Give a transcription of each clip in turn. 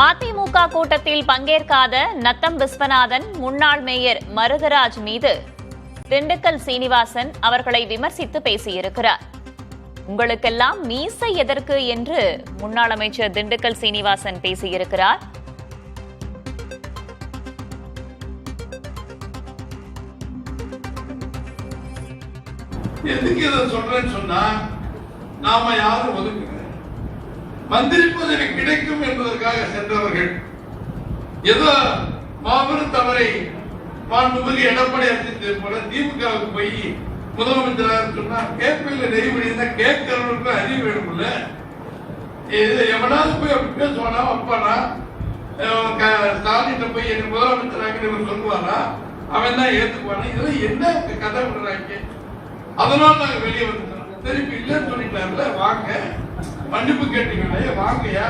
அதிமுக கூட்டத்தில் பங்கேற்காத நத்தம் விஸ்வநாதன் முன்னாள் மேயர் மருதராஜ் மீது திண்டுக்கல் சீனிவாசன் அவர்களை விமர்சித்து பேசியிருக்கிறார். உங்களுக்கெல்லாம் மீசை எதற்கு என்று முன்னாள் அமைச்சர் திண்டுக்கல் சீனிவாசன் பேசியிருக்கிறார். எதுக்கு இதை சொல்றேன்னு சொன்னா, நாம யாரும் ஒதுக்குங்க மந்திரி பதவி கிடைக்கும் என்பதற்காக சென்றவர்கள் ஏதோ மாபெரும் தவறை மாண்புமிகு எடப்பாடி அரசு போல திமுகவுக்கு போய் முதலமைச்சராக சொன்னா கேட்பில் நெறிமுறை கேட்கிறவர்களுக்கு அறிவு வேணும்ல. எவனாவது போய் அப்படி பேசுவானா அப்பானா ஸ்டாலின் போய் எனக்கு முதலமைச்சராக சொல்லுவாரா? அவன் தான் ஏத்துக்குவானா? இதெல்லாம் என்ன கதை விடுறாங்க? அதனால நாங்க வெளியே வந்துட்டோம். திருப்பி இல்லைன்னு சொல்லிட்டாருல, வாங்க மன்னிப்பு கேட்டீங்களே, வாங்கயா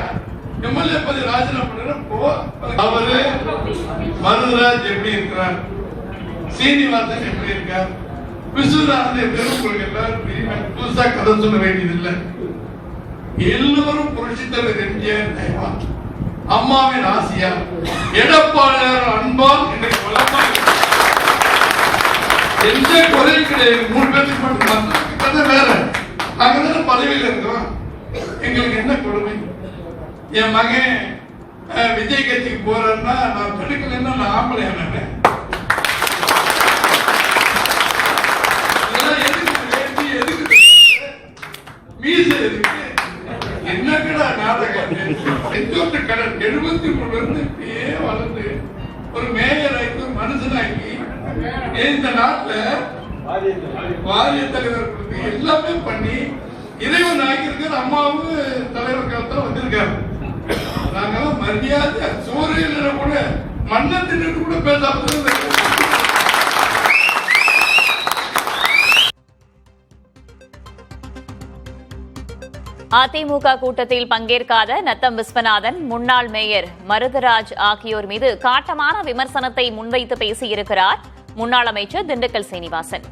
எம்எல்ஏ பதவி ராஜினாமா போ. அவரு மருதராஜ் எப்படி இருக்கிறார், சீனிவாசன் எப்படி இருக்கார், விஸ்வநாதன் எப்படி உங்களுக்கு எல்லாரும் புதுசா கதை சொல்ல வேண்டியதில்லை. எல்லோரும் புரட்சி தலைவர் எம்ஜிஆர் அம்மாவின் ஆசியா எடப்பாடியார் அன்பால் இன்றைக்கு வளமாக எந்த குறையும் கிடையாது. 3 பேருக்கு மட்டும் கதை வேற. நாங்க தானே பதவியில் இருக்கிறோம். எங்களுக்கு என்ன கொடுமை? என் மகன் விஜய் கட்சிக்கு போறேன்னா நான் தடுக்கலன்னா நான் ஆம்பளையான மீச எதுக்கு? என்ன கடை நாடகம்? 73 இப்படியே வளர்ந்து ஒரு மேயர் ஆக்கி ஒரு மனுஷனாக்கி இந்த நாட்டில் வாரிய தலைவர் எல்லாமே பண்ணி இறைவன் ஆக்கியிருக்கிற அம்மாவும் தலைவர் காலத்தில் வந்திருக்காரு. நாங்கெல்லாம் மரியாதை சூரியன கூட மண்ணை தின்னு கூட பேசாம. அதிமுக கூட்டத்தில் பங்கேற்காத நத்தம் விஸ்வநாதன், முன்னாள் மேயர் மருதராஜ் ஆகியோர் மீது காட்டமான விமர்சனத்தை முன்வைத்து பேசியிருக்கிறார் முன்னாள் அமைச்சர் திண்டுக்கல் சீனிவாசன்.